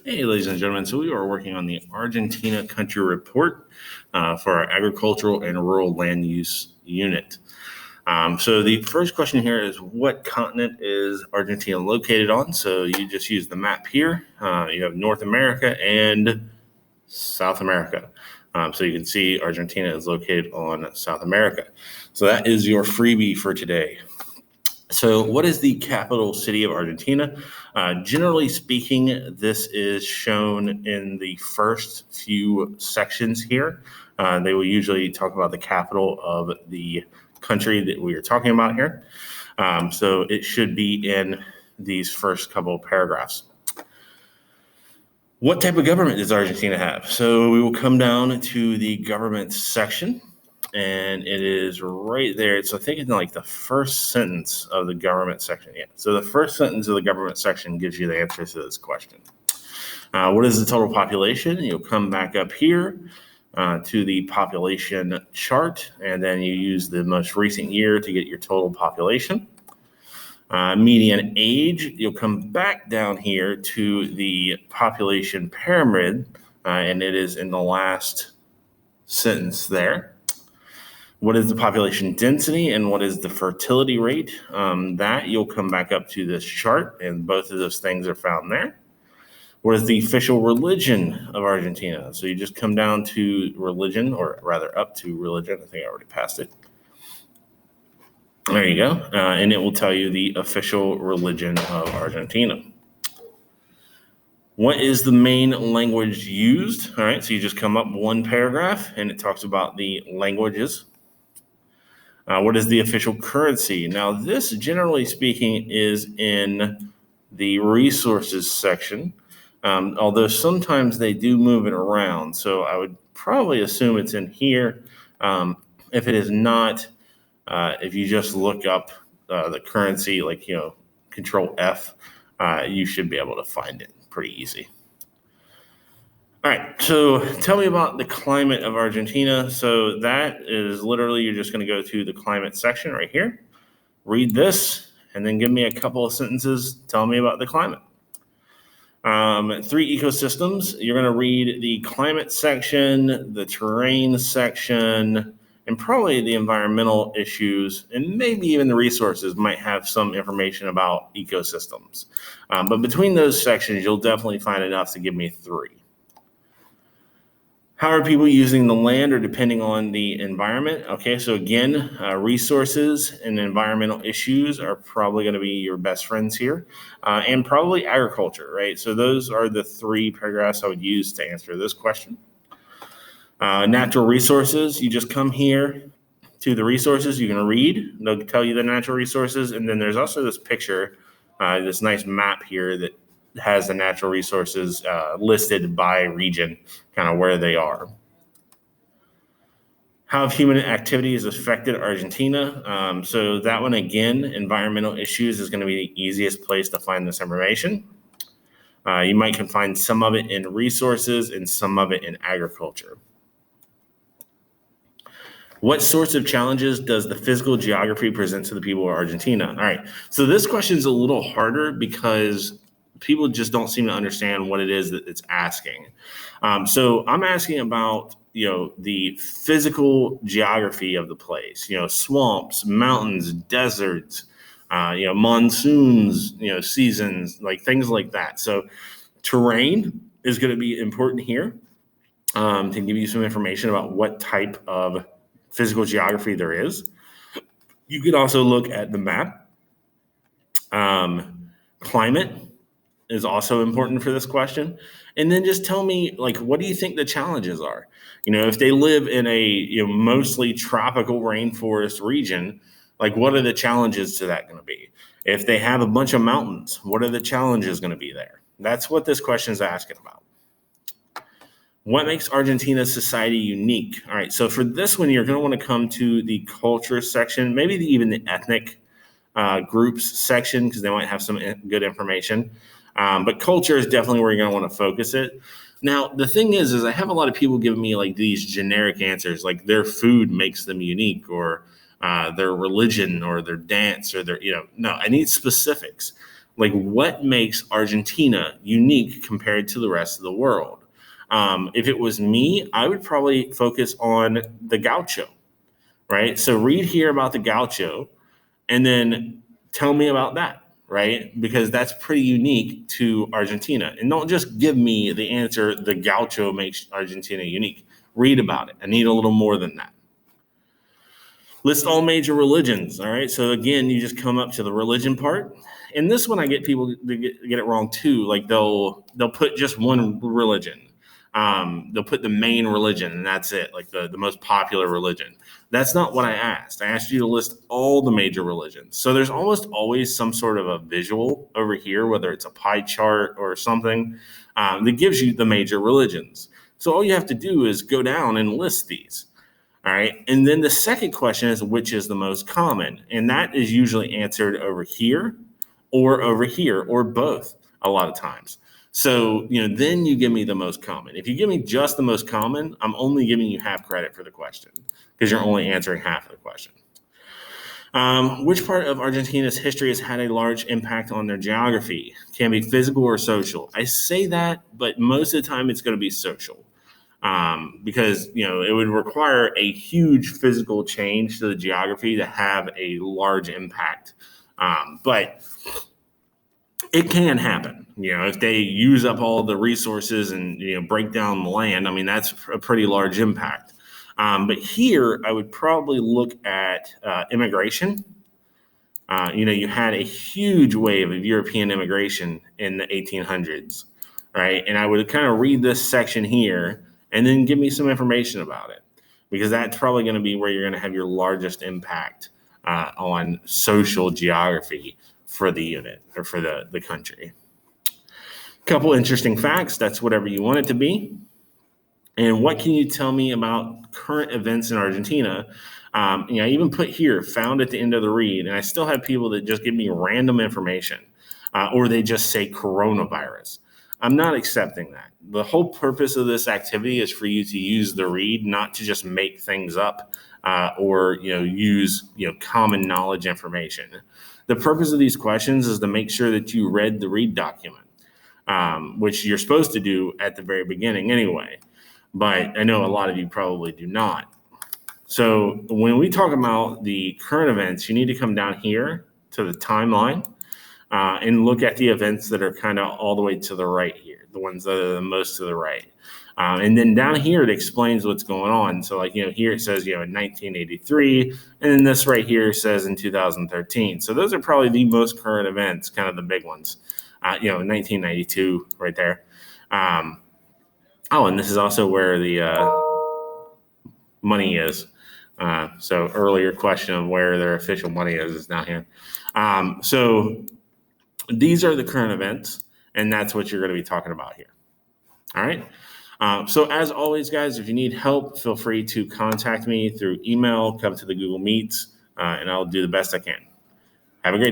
Hey, ladies and gentlemen. So we are working on the Argentina Country Report for our Agricultural and Rural Land Use Unit. So the first question here is, what continent is Argentina located on? So you just use the map here. You have North America and South America. So you can see Argentina is located on South America. So that is your freebie for today. So, what is the capital city of Argentina? Generally speaking, this is shown in the first few sections here. They will usually talk about the capital of the country that we are talking about here. So, it should be in these first couple of paragraphs. What type of government does Argentina have? So, we will come down to the government section. And it is right there. So I think it's like the first sentence of the government section. Yeah. So the first sentence of the government section gives you the answer to this question. What is the total population? You'll come back up here to the population chart, and then you use the most recent year to get your total population. Median age, you'll come back down here to the population pyramid, and it is in the last sentence there. What is the population density and what is the fertility rate? That you'll come back up to this chart, and both of those things are found there. What is the official religion of Argentina? So you just come down to religion, or rather up to religion. I think I already passed it. There you go. And it will tell you the official religion of Argentina. What is the main language used? All right, so you just come up one paragraph and it talks about the languages. What is the official currency? Now, this, generally speaking, is in the resources section, although sometimes they do move it around. So I would probably assume it's in here. If it is not, if you just look up the currency, like, Control F, you should be able to find it pretty easy. All right, so tell me about the climate of Argentina. So that is literally, you're just going to go to the climate section right here, read this, and then give me a couple of sentences. Tell me about the climate. 3 ecosystems. You're going to read the climate section, the terrain section, and probably the environmental issues, and maybe even the resources might have some information about ecosystems. But between those sections, you'll definitely find enough to give me 3. How are people using the land or depending on the environment? Okay, so again, resources and environmental issues are probably going to be your best friends here, and probably agriculture, right? So those are the 3 paragraphs I would use to answer this question. Natural resources, you just come here to the resources, you can read, they'll tell you the natural resources, and then there's also this picture, this nice map here that has the natural resources listed by region, kind of where they are. How have human activities affected Argentina? So that one, again, environmental issues is going to be the easiest place to find this information. You might can find some of it in resources and some of it in agriculture. What sorts of challenges does the physical geography present to the people of Argentina? All right, so this question is a little harder because people just don't seem to understand what it is that it's asking. So I'm asking about, the physical geography of the place, swamps, mountains, deserts, monsoons, seasons, like things like that. So terrain is going to be important here to give you some information about what type of physical geography there is. You could also look at the map. Climate is also important for this question. And then just tell me, what do you think the challenges are? If they live in a mostly tropical rainforest region, what are the challenges to that going to be? If they have a bunch of mountains, what are the challenges going to be there? That's what this question is asking about. What makes Argentina's society unique? All right, so for this one, you're going to want to come to the culture section, maybe even the ethnic groups section, because they might have some good information. But culture is definitely where you're going to want to focus it. Now, the thing is I have a lot of people giving me these generic answers, like their food makes them unique, or their religion, or their dance, or their, no, I need specifics. Like, what makes Argentina unique compared to the rest of the world? If it was me, I would probably focus on the gaucho, right? So read here about the gaucho and then tell me about that, right? Because that's pretty unique to Argentina. And don't just give me the answer, the gaucho makes Argentina unique. Read about it. I need a little more than that. List all major religions. All right. So again, you just come up to the religion part. And this one I get people to get it wrong too. Like they'll put just one religion. They'll put the main religion and that's it, like the most popular religion. That's not what I asked. I asked you to list all the major religions. So there's almost always some sort of a visual over here, whether it's a pie chart or something that gives you the major religions. So all you have to do is go down and list these. All right. And then the second question is which is the most common? And that is usually answered over here or both a lot of times. So, then you give me the most common. If you give me just the most common, I'm only giving you half credit for the question because you're only answering half of the question. Which part of Argentina's history has had a large impact on their geography? Can be physical or social. I say that, but most of the time it's going to be social. Because it would require a huge physical change to the geography to have a large impact. But it can happen. If they use up all the resources and break down the land, I mean that's a pretty large impact. But here, I would probably look at immigration. You had a huge wave of European immigration in the 1800s, right? And I would kind of read this section here and then give me some information about it, because that's probably going to be where you're going to have your largest impact on social geography for the unit or for the country. Couple interesting facts. That's whatever you want it to be. And what can you tell me about current events in Argentina? I even put here, found at the end of the read, and I still have people that just give me random information or they just say coronavirus. I'm not accepting that. The whole purpose of this activity is for you to use the read, not to just make things up or use common knowledge information. The purpose of these questions is to make sure that you read the read document, which you're supposed to do at the very beginning anyway. But I know a lot of you probably do not. So when we talk about the current events, you need to come down here to the timeline and look at the events that are kind of all the way to the right here, the ones that are the most to the right. And then down here, it explains what's going on. So here it says, in 1983, and then this right here says in 2013. So those are probably the most current events, kind of the big ones, 1992 right there. And this is also where the money is. So earlier question of where their official money is down here. So these are the current events, and that's what you're going to be talking about here. All right. So as always, guys, if you need help, feel free to contact me through email, come to the Google Meets, and I'll do the best I can. Have a great day.